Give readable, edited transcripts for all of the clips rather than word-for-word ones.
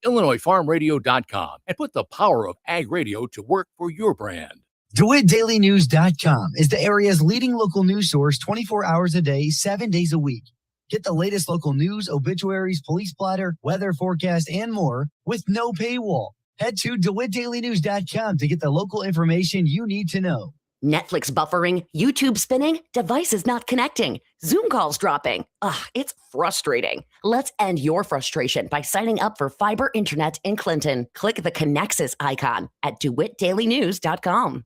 IllinoisFarmRadio.com and put the power of ag radio to work for your brand. DeWittDailyNews.com is the area's leading local news source 24 hours a day, 7 days a week. Get the latest local news, obituaries, police blotter, weather forecast, and more with no paywall. Head to DeWittDailyNews.com to get the local information you need to know. Netflix buffering, YouTube spinning, devices not connecting, Zoom calls dropping. Ugh, it's frustrating. Let's end your frustration by signing up for fiber internet in Clinton. Click the Connexus icon at DeWittDailyNews.com.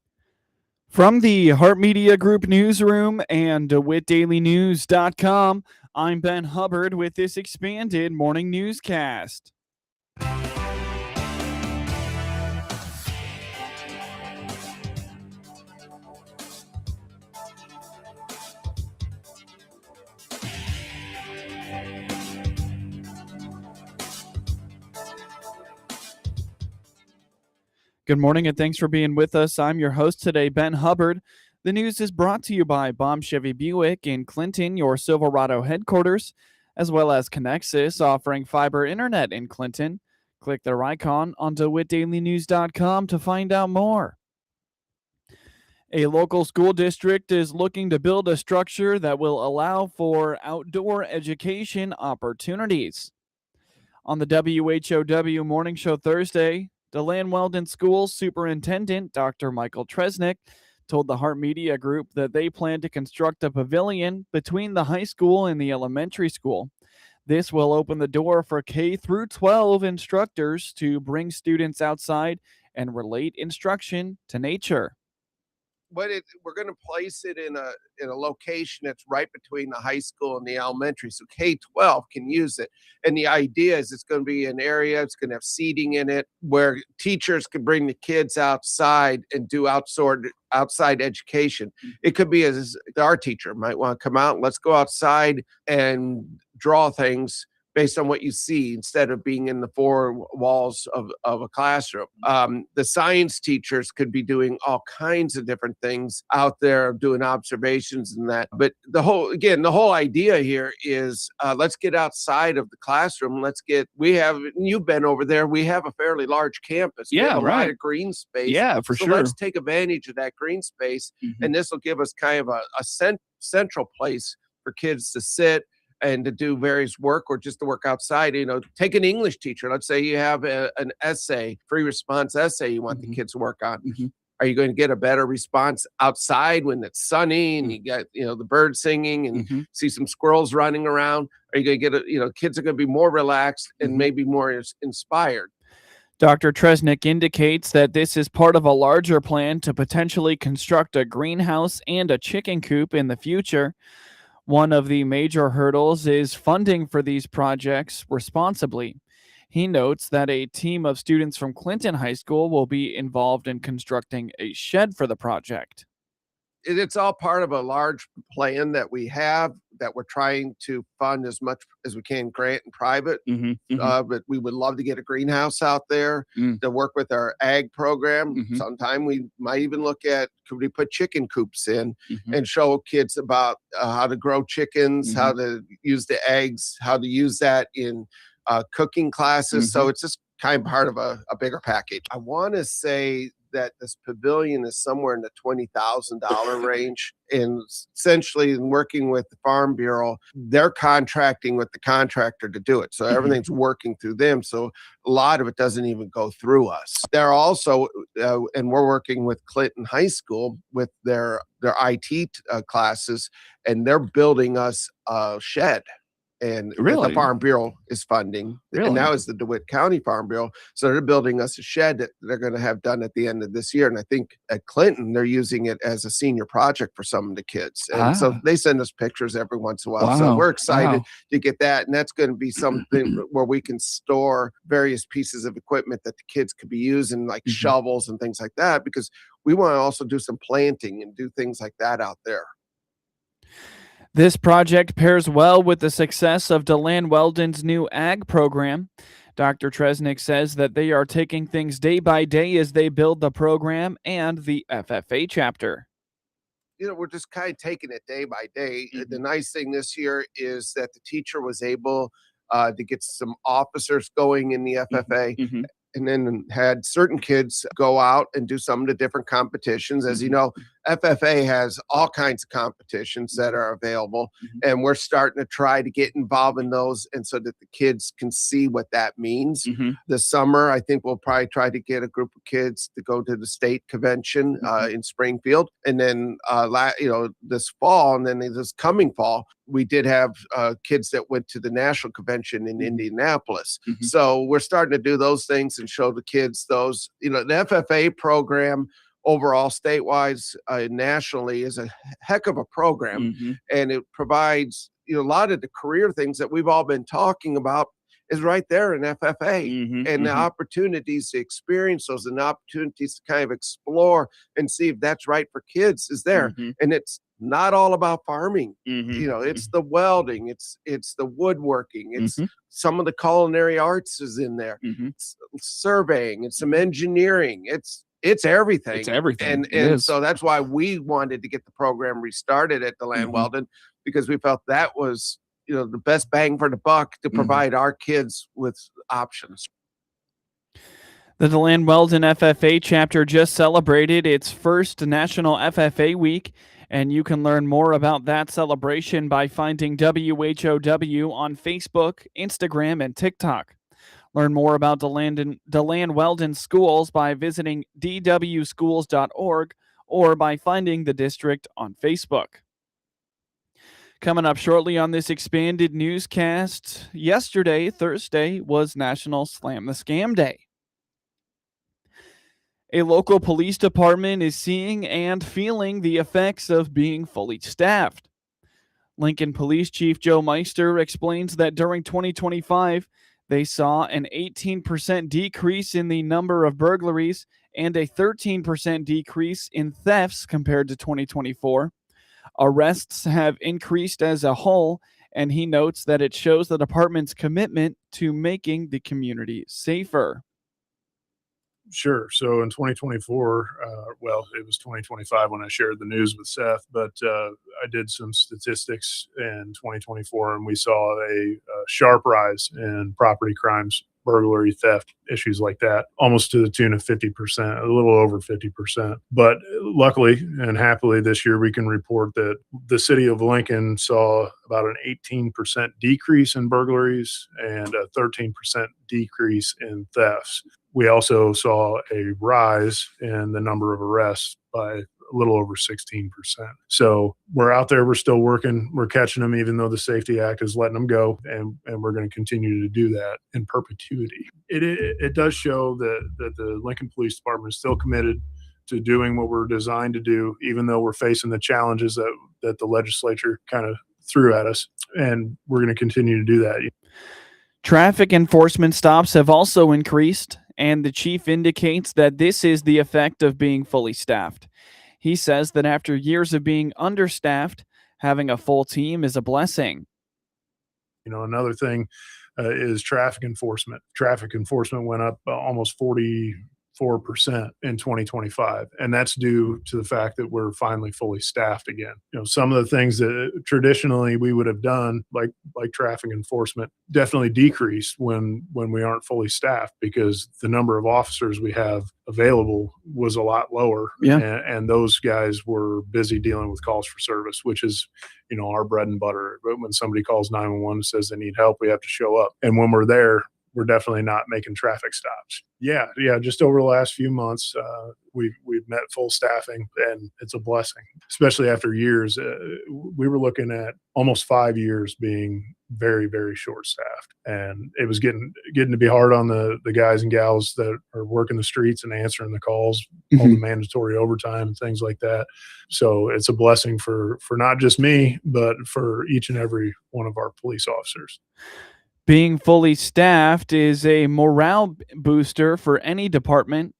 From the Heart Media Group newsroom and DeWittDailyNews.com, I'm Ben Hubbard with this expanded morning newscast. Good morning and thanks for being with us. I'm your host today, Ben Hubbard. The news is brought to you by Baum Chevy Buick in Clinton, your Silverado headquarters, as well as Connexus offering fiber internet in Clinton. Click their icon on DeWittDailyNews.com to find out more. A local school district is looking to build a structure that will allow for outdoor education opportunities. On the WHOW Morning Show Thursday, DeLand-Weldon School Superintendent Dr. Michael Tresnick told the Heart Media Group that they plan to construct a pavilion between the high school and the elementary school. This will open the door for K through 12 instructors to bring students outside and relate instruction to nature. We're going to place it in a location that's right between the high school and the elementary, so K-12 can use it. And the idea is it's going to be an area, it's going to have seating in it, where teachers could bring the kids outside and do outside education. It could be as our teacher might want to come out, let's go outside and draw things based on what you see instead of being in the four walls of a classroom. The science teachers could be doing all kinds of different things out there, doing observations and that. But the whole idea here is let's get outside of the classroom. You've been over there, we have a fairly large campus. We have a lot of green space. Yeah, for sure. Let's take advantage of that green space. And this will give us kind of a central place for kids to sit and to do various work or just to work outside. Take an English teacher. Let's say you have an essay, free response essay you want the kids to work on. Are you going to get a better response outside when it's sunny and you got, the birds singing and see some squirrels running around? Are you going to get, kids are going to be more relaxed and maybe more inspired? Dr. Tresnick indicates that this is part of a larger plan to potentially construct a greenhouse and a chicken coop in the future. One of the major hurdles is funding for these projects responsibly. He notes that a team of students from Clinton High School will be involved in constructing a shed for the project. It's all part of a large plan that we have that we're trying to fund as much as we can, grant and private. But we would love to get a greenhouse out there to work with our ag program. Sometime we might even look at, could we put chicken coops in and show kids about how to grow chickens, how to use the eggs, how to use that in cooking classes. So it's just kind of part of a bigger package. I want to say that this pavilion is somewhere in the $20,000 range. And essentially, in working with the Farm Bureau, they're contracting with the contractor to do it. So everything's working through them. So a lot of it doesn't even go through us. They're also, and we're working with Clinton High School with their IT classes, and they're building us a shed. And the Farm Bureau is funding. And now is the DeWitt County Farm Bureau. So they're building us a shed that they're going to have done at the end of this year. And I think at Clinton, they're using it as a senior project for some of the kids. And so they send us pictures every once in a while. So we're excited to get that. And that's going to be something where we can store various pieces of equipment that the kids could be using, like shovels and things like that, because we want to also do some planting and do things like that out there. This project pairs well with the success of DeLand-Weldon's new ag program. Dr. Tresnick says that they are taking things day by day as they build the program and the FFA chapter. We're just kind of taking it day by day. The nice thing this year is that the teacher was able to get some officers going in the FFA. Mm-hmm. And then had certain kids go out and do some of the different competitions. As you know, FFA has all kinds of competitions that are available, and we're starting to try to get involved in those, and so that the kids can see what that means. This summer, I think we'll probably try to get a group of kids to go to the state convention in Springfield, and then this fall, and then this coming fall, we did have kids that went to the national convention in Indianapolis. So we're starting to do those things and show the kids those. The FFA program overall statewide, nationally, is a heck of a program, and it provides a lot of the career things that we've all been talking about is right there in FFA, and the opportunities to experience those and the opportunities to kind of explore and see if that's right for kids is there. And it's not all about farming. It's the welding, it's the woodworking, it's some of the culinary arts is in there, it's surveying, it's some engineering, it's everything. It's everything. And so that's why we wanted to get the program restarted at DeLand-Weldon, because we felt that was the best bang for the buck to provide our kids with options. The DeLand-Weldon FFA chapter just celebrated its first National FFA Week, and you can learn more about that celebration by finding WHOW on Facebook, Instagram, and TikTok. Learn more about DeLand-Weldon schools by visiting dwschools.org or by finding the district on Facebook. Coming up shortly on this expanded newscast, yesterday, Thursday, was National Slam the Scam Day. A local police department is seeing and feeling the effects of being fully staffed. Lincoln Police Chief Joe Meister explains that during 2025, they saw an 18% decrease in the number of burglaries and a 13% decrease in thefts compared to 2024. Arrests have increased as a whole, and he notes that it shows the department's commitment to making the community safer. Sure. So in 2024, it was 2025 when I shared the news with Seth, but I did some statistics in 2024, and we saw a sharp rise in property crimes, burglary, theft, issues like that, almost to the tune of 50%, a little over 50%. But luckily and happily this year, we can report that the city of Lincoln saw about an 18% decrease in burglaries and a 13% decrease in thefts. We also saw a rise in the number of arrests by a little over 16%. So we're out there, we're still working, we're catching them, even though the Safety Act is letting them go, and we're going to continue to do that in perpetuity. It does show that the Lincoln Police Department is still committed to doing what we're designed to do, even though we're facing the challenges that the legislature kind of threw at us, and we're going to continue to do that. Traffic enforcement stops have also increased, and the chief indicates that this is the effect of being fully staffed. He says that after years of being understaffed, having a full team is a blessing. Another thing is traffic enforcement. Traffic enforcement went up almost 44% in 2025, and that's due to the fact that we're finally fully staffed again. Some of the things that traditionally we would have done, like traffic enforcement, definitely decreased when we aren't fully staffed, because the number of officers we have available was a lot lower. And those guys were busy dealing with calls for service, which is our bread and butter. But when somebody calls 911 and says they need help, we have to show up, and when we're there, we're definitely not making traffic stops. Yeah. Just over the last few months, we've met full staffing, and it's a blessing, especially after years. We were looking at almost 5 years being very, very short staffed, and it was getting to be hard on the guys and gals that are working the streets and answering the calls, all the mandatory overtime and things like that. So it's a blessing for not just me, but for each and every one of our police officers. Being fully staffed is a morale booster for any department.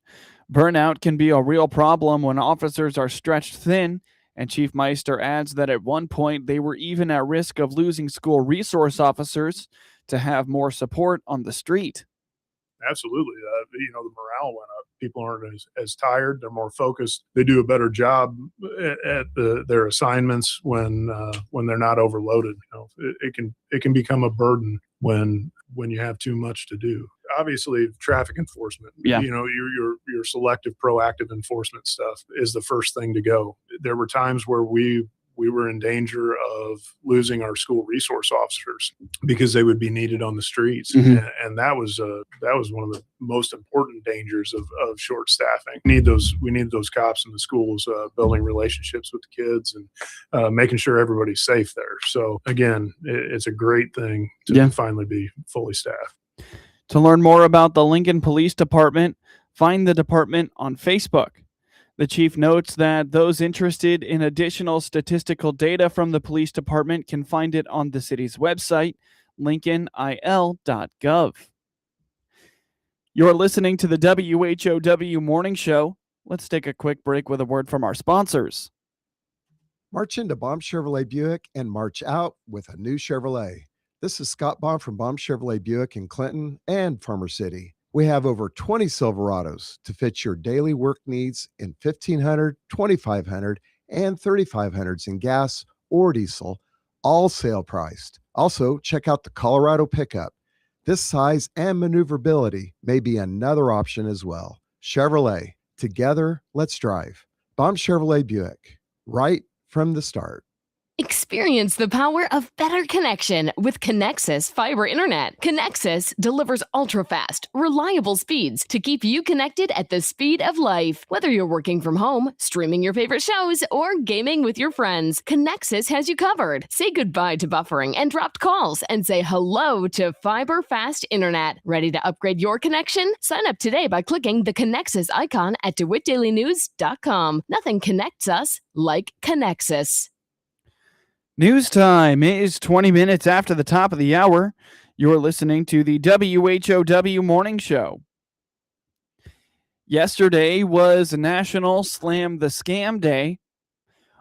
Burnout can be a real problem when officers are stretched thin, and Chief Meister adds that at one point they were even at risk of losing school resource officers to have more support on the street. Absolutely. The morale went up. People aren't as tired. They're more focused. They do a better job at their assignments when they're not overloaded. It can become a burden when you have too much to do. Obviously, traffic enforcement, your selective, proactive enforcement stuff is the first thing to go. There were times where we were in danger of losing our school resource officers because they would be needed on the streets. And that was one of the most important dangers of short staffing. We need those cops in the schools, building relationships with the kids and making sure everybody's safe there. So again, it's a great thing to finally be fully staffed. To learn more about the Lincoln Police Department, find the department on Facebook. The chief notes that those interested in additional statistical data from the police department can find it on the city's website, lincolnil.gov. You're listening to the WHOW Morning Show. Let's take a quick break with a word from our sponsors. March into Baum Chevrolet Buick and march out with a new Chevrolet. This is Scott Baum from Baum Chevrolet Buick in Clinton and Farmer City. We have over 20 Silverados to fit your daily work needs in 1500, 2500, and 3500s in gas or diesel, all sale priced. Also, check out the Colorado pickup. This size and maneuverability may be another option as well. Chevrolet, together, let's drive. Baum Chevrolet Buick, right from the start. Experience the power of better connection with Connexus Fiber Internet. Connexus delivers ultra-fast, reliable speeds to keep you connected at the speed of life. Whether you're working from home, streaming your favorite shows, or gaming with your friends, Connexus has you covered. Say goodbye to buffering and dropped calls and say hello to fiber fast internet. Ready to upgrade your connection? Sign up today by clicking the Connexus icon at DeWittDailyNews.com. Nothing connects us like Connexus. News time is 20 minutes after the top of the hour. You're listening to the WHOW Morning Show. Yesterday was National Slam the Scam Day.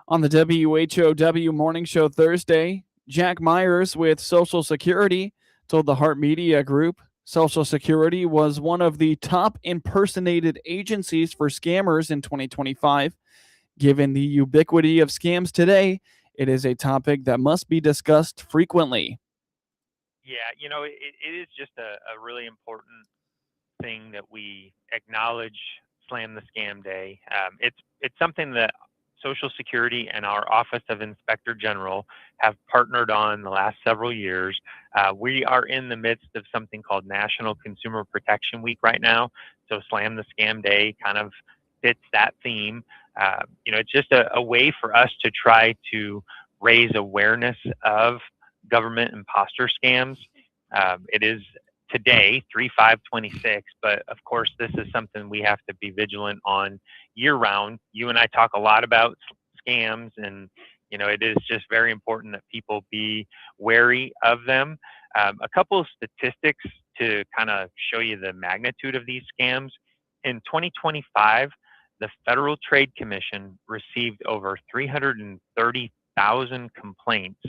On the WHOW Morning Show Thursday, Jack Myers with Social Security told the Hart Media Group Social Security was one of the top impersonated agencies for scammers in 2025. Given the ubiquity of scams today, it is a topic that must be discussed frequently. Yeah, it is just a really important thing that we acknowledge Slam the Scam Day. It's something that Social Security and our Office of Inspector General have partnered on the last several years. We are in the midst of something called National Consumer Protection Week right now. So Slam the Scam Day kind of fits that theme. It's just a way for us to try to raise awareness of government imposter scams. It is today, 3/5/26, but of course, this is something we have to be vigilant on year round. You and I talk a lot about scams, and it is just very important that people be wary of them. A couple of statistics to kind of show you the magnitude of these scams. In 2025, the Federal Trade Commission received over 330,000 complaints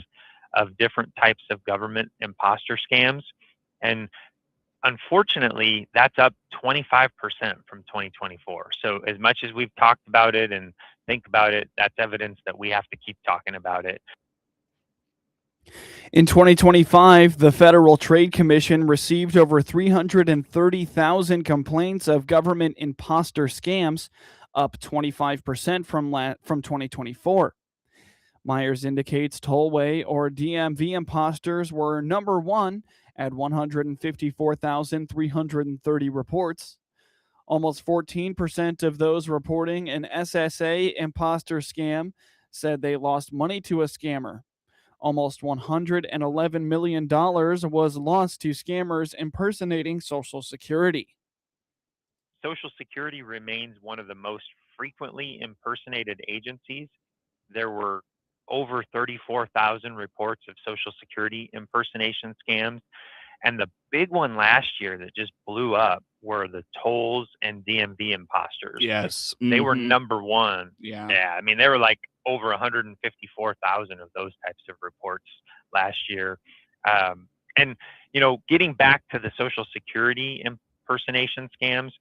of different types of government imposter scams. And unfortunately, that's up 25% from 2024. So as much as we've talked about it and think about it, that's evidence that we have to keep talking about it. In 2025, the Federal Trade Commission received over 330,000 complaints of government imposter scams, up 25% from 2024. Myers indicates tollway or DMV imposters were number one at 154,330 reports. Almost 14% of those reporting an SSA imposter scam said they lost money to a scammer. Almost $111 million was lost to scammers impersonating Social Security. Social Security remains one of the most frequently impersonated agencies. There were over 34,000 reports of Social Security impersonation scams. And the big one last year that just blew up were the tolls and DMV imposters. Yes. They were number one. Yeah. Yeah. I mean, they were like over 154,000 of those types of reports last year. And, getting back to the Social Security impersonation scams,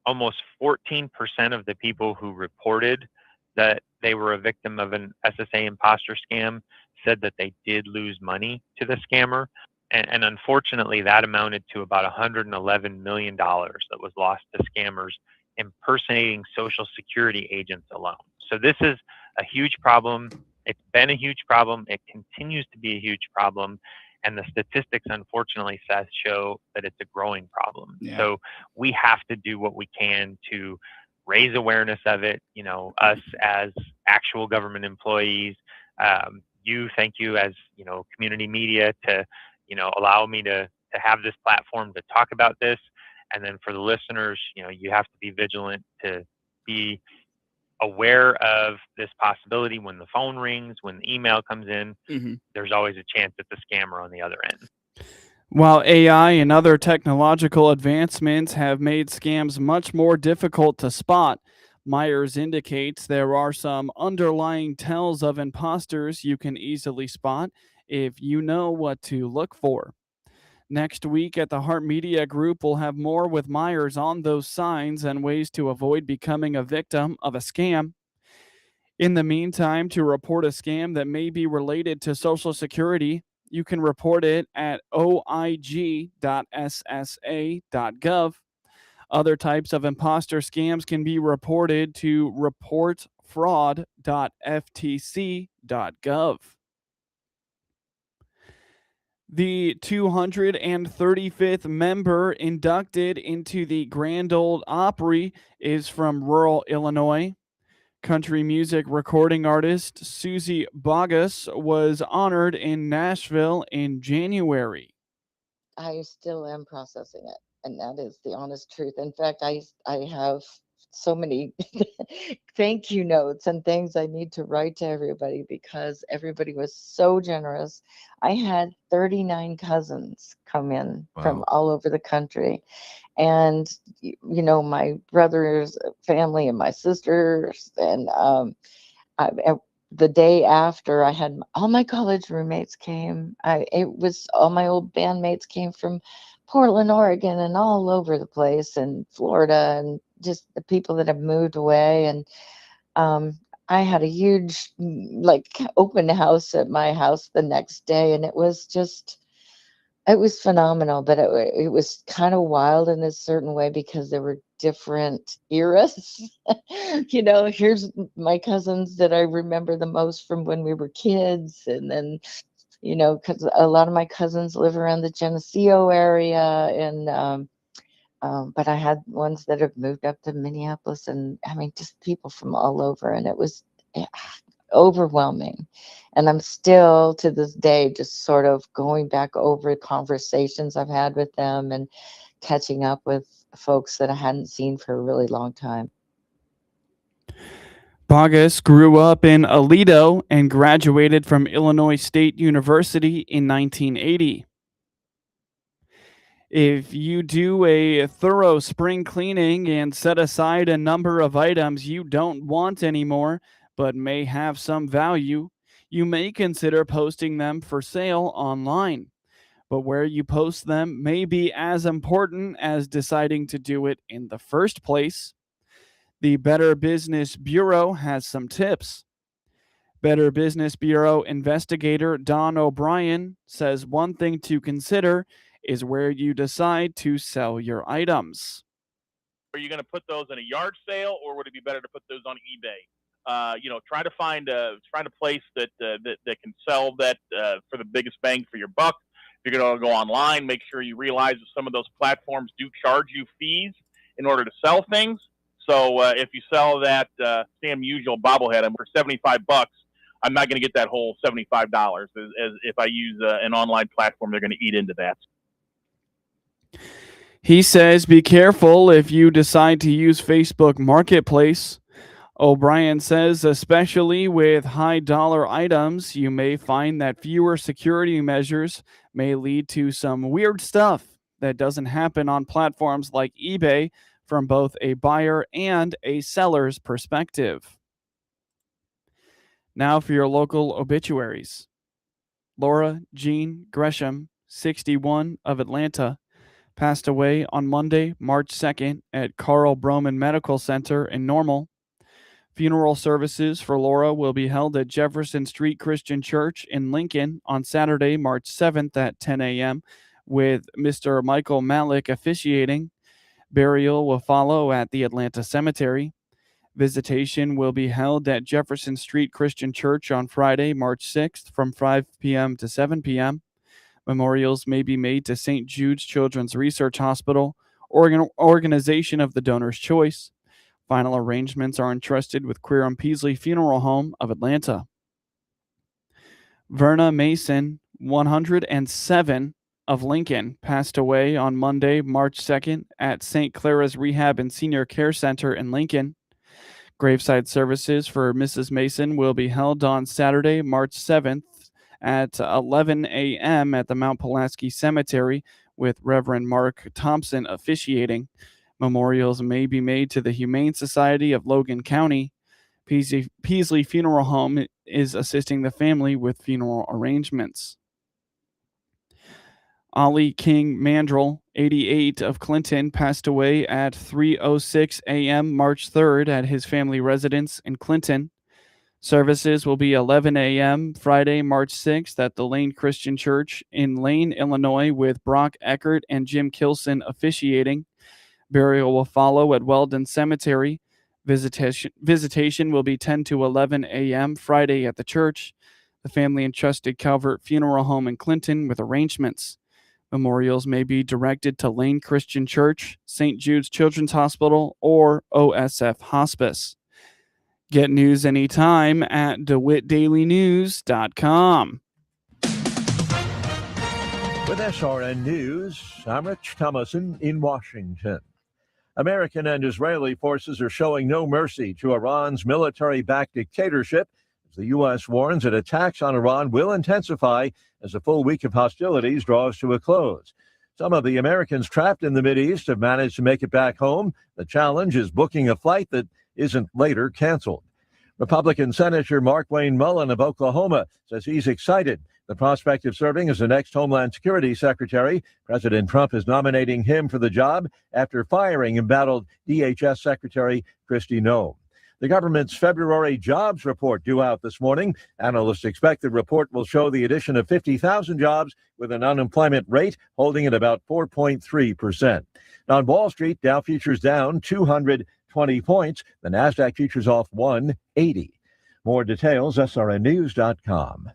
almost 14% of the people who reported that they were a victim of an SSA imposter scam said that they did lose money to the scammer. And unfortunately, that amounted to about $111 million that was lost to scammers impersonating Social Security agents alone. So this is a huge problem. It's been a huge problem. It continues to be a huge problem. And the statistics, unfortunately, Seth, show that it's a growing problem. Yeah. So we have to do what we can to raise awareness of it. Us as actual government employees, thank you as, community media to, allow me to have this platform to talk about this. And then for the listeners, you have to be vigilant to be aware of this possibility. When the phone rings, when the email comes in, there's always a chance it's a scammer on the other end. While AI and other technological advancements have made scams much more difficult to spot, Myers indicates there are some underlying tells of imposters you can easily spot if you know what to look for. Next week at the Heart Media Group, we'll have more with Myers on those signs and ways to avoid becoming a victim of a scam. In the meantime, to report a scam that may be related to Social Security, you can report it at oig.ssa.gov. Other types of imposter scams can be reported to reportfraud.ftc.gov. The 235th member inducted into the Grand Ole Opry is from rural Illinois. Country music recording artist Susie Bogus was honored in Nashville in January. I still am processing it, and that is the honest truth. In fact, I have so many thank you notes and things I need to write to everybody because everybody was so generous. I had 39 cousins come in from all over the country. And, my brother's family and my sisters. And the day after, I had all my college roommates came. It was all my old bandmates came from Portland, Oregon, and all over the place, and Florida, and just the people that have moved away. And I had a huge open house at my house the next day, and it was phenomenal. But it was kind of wild in a certain way because there were different eras. Here's my cousins that I remember the most from when we were kids, and then because a lot of my cousins live around the Geneseo area, and but I had ones that have moved up to Minneapolis, and I mean, just people from all over, and it was overwhelming. And I'm still to this day just sort of going back over conversations I've had with them and catching up with folks that I hadn't seen for a really long time. Bogus grew up in Aledo and graduated from Illinois State University in 1980. If you do a thorough spring cleaning and set aside a number of items you don't want anymore but may have some value, you may consider posting them for sale online. But where you post them may be as important as deciding to do it in the first place. The Better Business Bureau has some tips. Better Business Bureau investigator Don O'Brien says one thing to consider is where you decide to sell your items. Are you going to put those in a yard sale, or would it be better to put those on eBay? Try to find a place that can sell that for the biggest bang for your buck. If you're going to go online, make sure you realize that some of those platforms do charge you fees in order to sell things. So if you sell that Sam Usual bobblehead for $75, I'm not going to get that whole $75. As if I use an online platform, they're going to eat into that. He says be careful if you decide to use Facebook Marketplace. O'Brien says especially with high-dollar items, you may find that fewer security measures may lead to some weird stuff that doesn't happen on platforms like eBay from both a buyer and a seller's perspective. Now for your local obituaries. Laura Jean Gresham, 61, of Atlanta, passed away on Monday, March 2nd at Carl Broman Medical Center in Normal. Funeral services for Laura will be held at Jefferson Street Christian Church in Lincoln on Saturday, March 7th at 10 a.m., with Mr. Michael Malik officiating. Burial will follow at the Atlanta Cemetery. Visitation will be held at Jefferson Street Christian Church on Friday, March 6th from 5 p.m. to 7 p.m. Memorials may be made to St. Jude's Children's Research Hospital, organization of the donor's choice. Final arrangements are entrusted with Quirum Peasley Funeral Home of Atlanta. Verna Mason, 107, of Lincoln, passed away on Monday, March 2nd at St. Clara's Rehab and Senior Care Center in Lincoln. Graveside services for Mrs. Mason will be held on Saturday, March 7th at 11 a.m. at the Mount Pulaski Cemetery, with Reverend Mark Thompson officiating. Memorials may be made to the Humane Society of Logan County. Peasley Funeral Home is assisting the family with funeral arrangements. Ollie King Mandrell, 88, of Clinton, passed away at 3:06 a.m. March 3rd at his family residence in Clinton. Services will be 11 a.m. Friday, March 6th at the Lane Christian Church in Lane, Illinois, with Brock Eckert and Jim Kilson officiating. Burial will follow at Weldon Cemetery. Visitation will be 10 to 11 a.m. Friday at the church. The family entrusted Calvert Funeral Home in Clinton with arrangements. Memorials may be directed to Lane Christian Church, St. Jude's Children's Hospital, or OSF Hospice. Get news anytime at DeWittDailyNews.com. With SRN News, I'm Rich Thomason in Washington. American and Israeli forces are showing no mercy to Iran's military-backed dictatorship, as the U.S. warns that attacks on Iran will intensify as a full week of hostilities draws to a close. Some of the Americans trapped in the Mideast have managed to make it back home. The challenge is booking a flight that isn't later canceled. Republican Senator Mark Wayne Mullen of Oklahoma says he's excited. The prospect of serving as the next Homeland Security Secretary. President Trump is nominating him for the job after firing embattled DHS Secretary Kristi Noem. The government's February jobs report due out this morning. Analysts expect the report will show the addition of 50,000 jobs with an unemployment rate holding at about 4.3%. On Wall Street, Dow futures down 220 points. The NASDAQ futures off 180. More details, srnnews.com.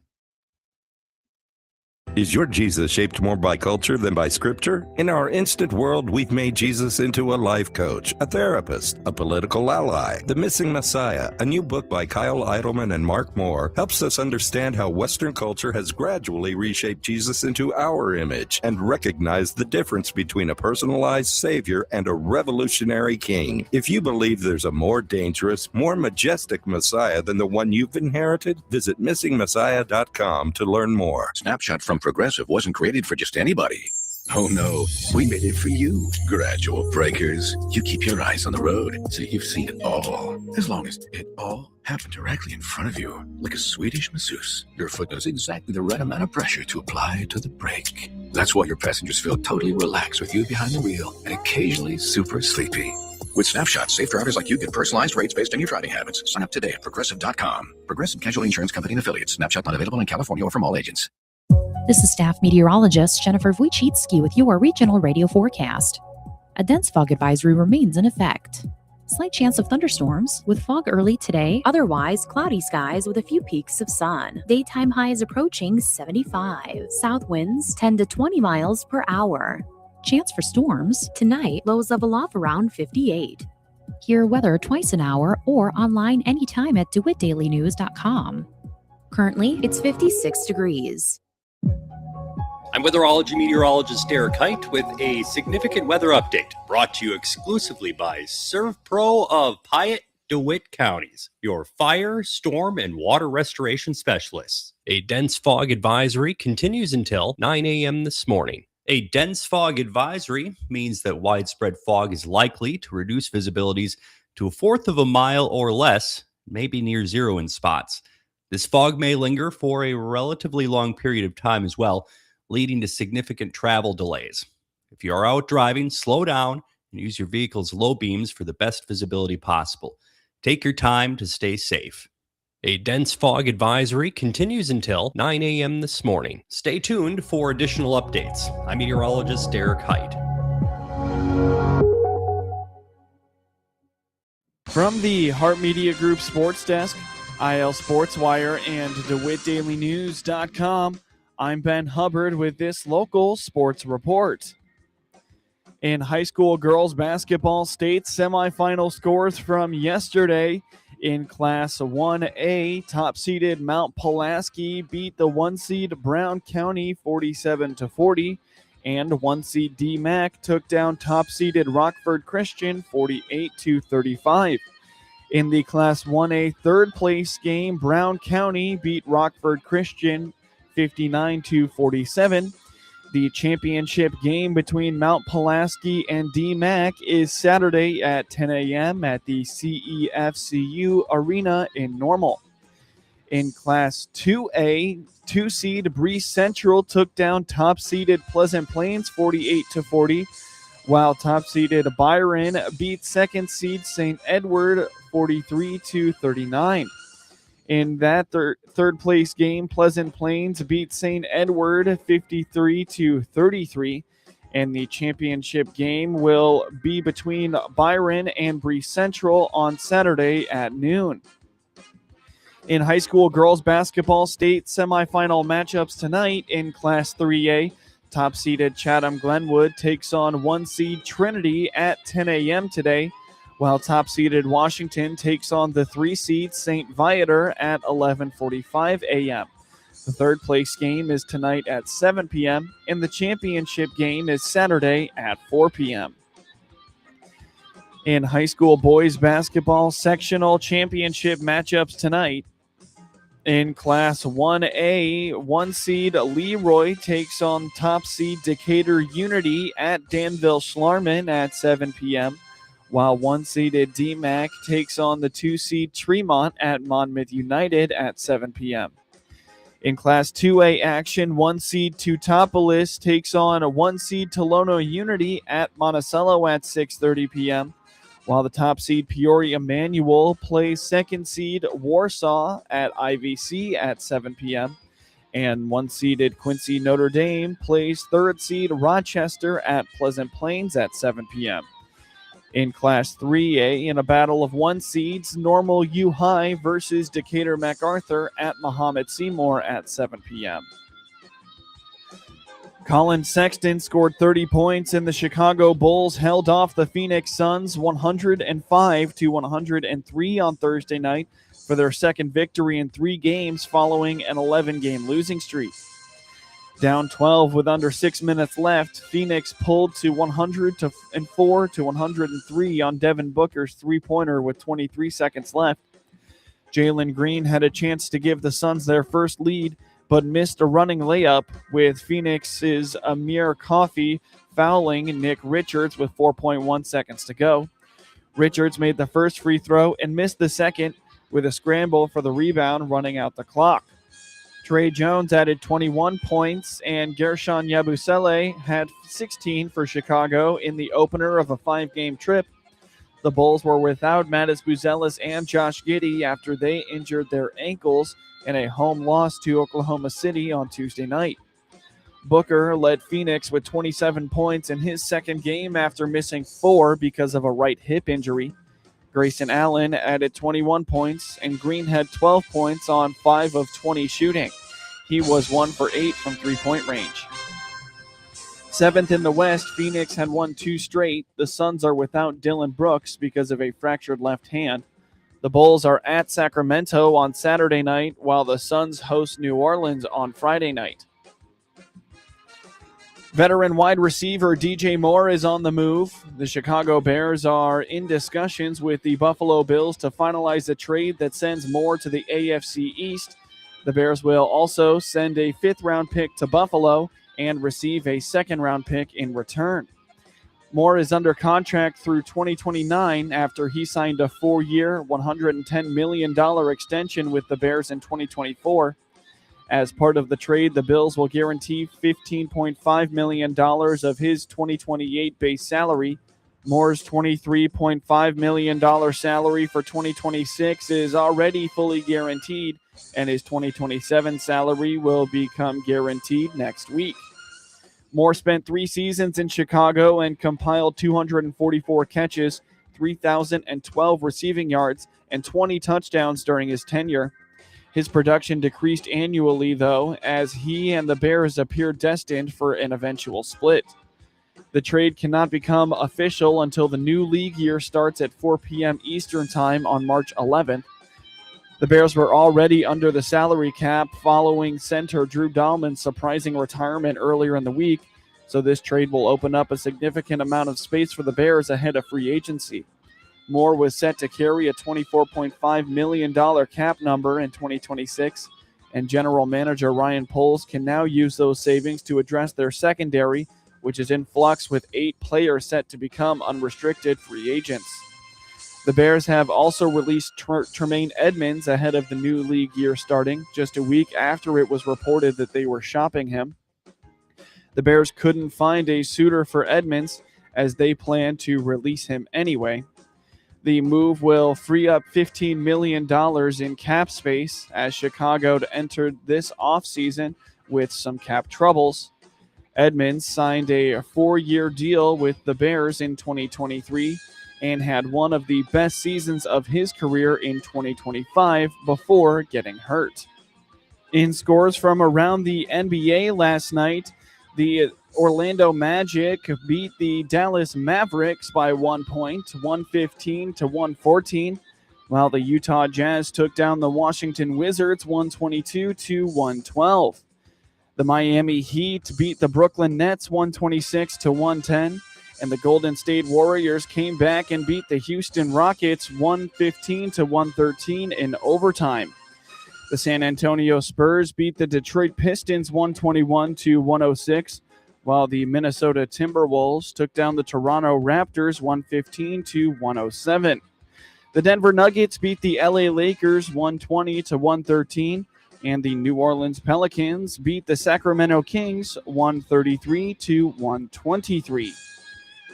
Is your Jesus shaped more by culture than by scripture? In our instant world, we've made Jesus into a life coach, a therapist, a political ally. The Missing Messiah, a new book by Kyle Idleman and Mark Moore, helps us understand how Western culture has gradually reshaped Jesus into our image and recognize the difference between a personalized Savior and a revolutionary King. If you believe there's a more dangerous, more majestic Messiah than the one you've inherited, visit missingmessiah.com to learn more. Snapshot from Progressive wasn't created for just anybody. Oh no, we made it for you. Gradual breakers. You keep your eyes on the road, so you've seen it all. As long as it all happened directly in front of you, like a Swedish masseuse. Your foot knows exactly the right amount of pressure to apply to the brake. That's why your passengers feel totally relaxed with you behind the wheel and occasionally super sleepy. With Snapshot, safe drivers like you get personalized rates based on your driving habits. Sign up today at Progressive.com. Progressive Casualty Insurance Company and Affiliates. Snapshot not available in California or from all agents. This is staff meteorologist Jennifer Wojcicki with your regional radio forecast. A dense fog advisory remains in effect. Slight chance of thunderstorms with fog early today, otherwise cloudy skies with a few peaks of sun. Daytime highs approaching 75. South winds 10 to 20 miles per hour. Chance for storms tonight, lows level off around 58. Hear weather twice an hour or online anytime at DeWittDailyNews.com. Currently, it's 56 degrees. I'm weatherology meteorologist Derek Height with a significant weather update brought to you exclusively by ServPro of Piatt, DeWitt counties, your fire, storm, and water restoration specialists. A dense fog advisory continues until 9 a.m. this morning. A dense fog advisory means that widespread fog is likely to reduce visibilities to 1/4 of a mile or less, maybe near zero in spots. This fog may linger for a relatively long period of time as well, leading to significant travel delays. If you are out driving, slow down and use your vehicle's low beams for the best visibility possible. Take your time to stay safe. A dense fog advisory continues until 9 a.m. this morning. Stay tuned for additional updates. I'm meteorologist Derek Height. From the Hart Media Group Sports Desk, IL Sports Wire, and DeWittDailyNews.com, I'm Ben Hubbard with this local sports report. In high school girls basketball, state semifinal scores from yesterday. In Class 1A, top-seeded Mount Pulaski beat the 1-seed Brown County 47-40, and 1-seed DMAC took down top-seeded Rockford Christian 48-35. In the Class 1A third-place game, Brown County beat Rockford Christian 59-47. The championship game between Mount Pulaski and DMAC is Saturday at 10 a.m. at the CEFCU Arena in Normal. In Class 2A, 2-seed Breese Central took down top-seeded Pleasant Plains 48-40, while top-seeded Byron beat second-seed St. Edward 43-39. In that third-place game, Pleasant Plains beat St. Edward 53-33, and the championship game will be between Byron and Breese Central on Saturday at noon. In high school girls basketball, state semifinal matchups tonight in Class 3A. Top-seeded Chatham-Glenwood takes on 1-seed Trinity at 10 a.m. today, while top-seeded Washington takes on the 3-seed St. Viator at 11:45 a.m. The third-place game is tonight at 7 p.m., and the championship game is Saturday at 4 p.m. In high school boys basketball, sectional championship matchups tonight. In Class 1A, 1-seed Leroy takes on top-seed Decatur Unity at Danville-Schlarman at 7 p.m., while 1-seeded DMAC takes on the 2-seed Tremont at Monmouth United at 7 p.m. In Class 2A action, 1-seed Teutopolis takes on a 1-seed Tolono Unity at Monticello at 6:30 p.m., while the top-seed Peoria Manual plays 2nd-seed Warsaw at IVC at 7 p.m., and 1-seeded Quincy Notre Dame plays 3rd-seed Rochester at Pleasant Plains at 7 p.m. In Class 3A, in a battle of 1 seeds, Normal U High versus Decatur MacArthur at Muhammad Seymour at 7 p.m. Colin Sexton scored 30 points, and the Chicago Bulls held off the Phoenix Suns 105-103 on Thursday night for their second victory in 3 games following an 11-game losing streak. Down 12 with under 6 minutes left, Phoenix pulled to 104-103 on Devin Booker's three-pointer with 23 seconds left. Jalen Green had a chance to give the Suns their first lead, but missed a running layup, with Phoenix's Amir Coffey fouling Nick Richards with 4.1 seconds to go. Richards made the first free throw and missed the second with a scramble for the rebound running out the clock. Trey Jones added 21 points, and Gershon Yabusele had 16 for Chicago in the opener of a 5-game trip. The Bulls were without Mattis Buzelis and Josh Giddey after they injured their ankles in a home loss to Oklahoma City on Tuesday night. Booker led Phoenix with 27 points in his second game after missing 4 because of a right hip injury. Grayson Allen added 21 points, and Green had 12 points on 5 of 20 shooting. He was 1 for 8 from three-point range. 7th in the West, Phoenix had won 2 straight. The Suns are without Dylan Brooks because of a fractured left hand. The Bulls are at Sacramento on Saturday night, while the Suns host New Orleans on Friday night. Veteran wide receiver DJ Moore is on the move. The Chicago Bears are in discussions with the Buffalo Bills to finalize a trade that sends Moore to the AFC East. The Bears will also send a 5th-round pick to Buffalo and receive a 2nd-round pick in return. Moore is under contract through 2029 after he signed a 4-year, $110 million extension with the Bears in 2024. As part of the trade, the Bills will guarantee $15.5 million of his 2028 base salary, Moore's $23.5 million salary for 2026 is already fully guaranteed, and his 2027 salary will become guaranteed next week. Moore spent 3 seasons in Chicago and compiled 244 catches, 3,012 receiving yards, and 20 touchdowns during his tenure. His production decreased annually, though, as he and the Bears appear destined for an eventual split. The trade cannot become official until the new league year starts at 4 p.m. Eastern Time on March 11th. The Bears were already under the salary cap following center Drew Dahlman's surprising retirement earlier in the week, so this trade will open up a significant amount of space for the Bears ahead of free agency. Moore was set to carry a $24.5 million cap number in 2026, and general manager Ryan Poles can now use those savings to address their secondary, which is in flux with 8 players set to become unrestricted free agents. The Bears have also released Tremain Edmunds ahead of the new league year starting, just a week after it was reported that they were shopping him. The Bears couldn't find a suitor for Edmunds, as they plan to release him anyway. The move will free up $15 million in cap space, as Chicago entered this offseason with some cap troubles. Edmunds signed a 4-year deal with the Bears in 2023 and had one of the best seasons of his career in 2025 before getting hurt. In scores from around the NBA last night, the Orlando Magic beat the Dallas Mavericks by 1 point, 115-114, while the Utah Jazz took down the Washington Wizards 122-112. The Miami Heat beat the Brooklyn Nets 126-110, and the Golden State Warriors came back and beat the Houston Rockets 115-113 in overtime. The San Antonio Spurs beat the Detroit Pistons 121-106, while the Minnesota Timberwolves took down the Toronto Raptors 115-107. The Denver Nuggets beat the LA Lakers 120-113, and the New Orleans Pelicans beat the Sacramento Kings 133-123.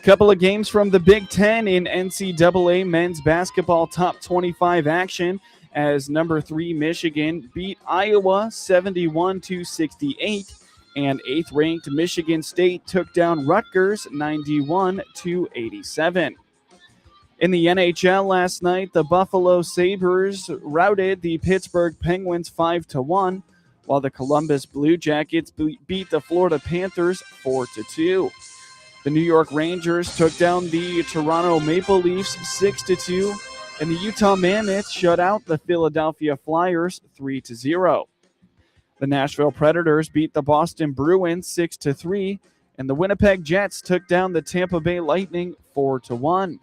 Couple of games from the Big Ten in NCAA men's basketball top 25 action, as number 3 Michigan beat Iowa 71-68, and 8th-ranked Michigan State took down Rutgers 91-87. In the NHL last night, the Buffalo Sabres routed the Pittsburgh Penguins 5-1, while the Columbus Blue Jackets beat the Florida Panthers 4-2. The New York Rangers took down the Toronto Maple Leafs 6-2, and the Utah Mammoths shut out the Philadelphia Flyers 3-0. The Nashville Predators beat the Boston Bruins 6-3, and the Winnipeg Jets took down the Tampa Bay Lightning 4-1.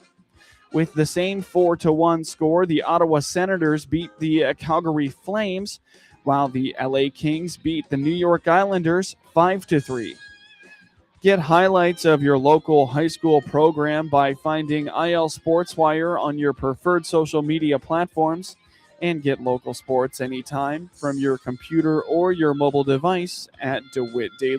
With the same 4-1 score, the Ottawa Senators beat the Calgary Flames, while the LA Kings beat the New York Islanders 5-3. Get highlights of your local high school program by finding IL SportsWire on your preferred social media platforms, and get local sports anytime from your computer or your mobile device at DeWitt Daily.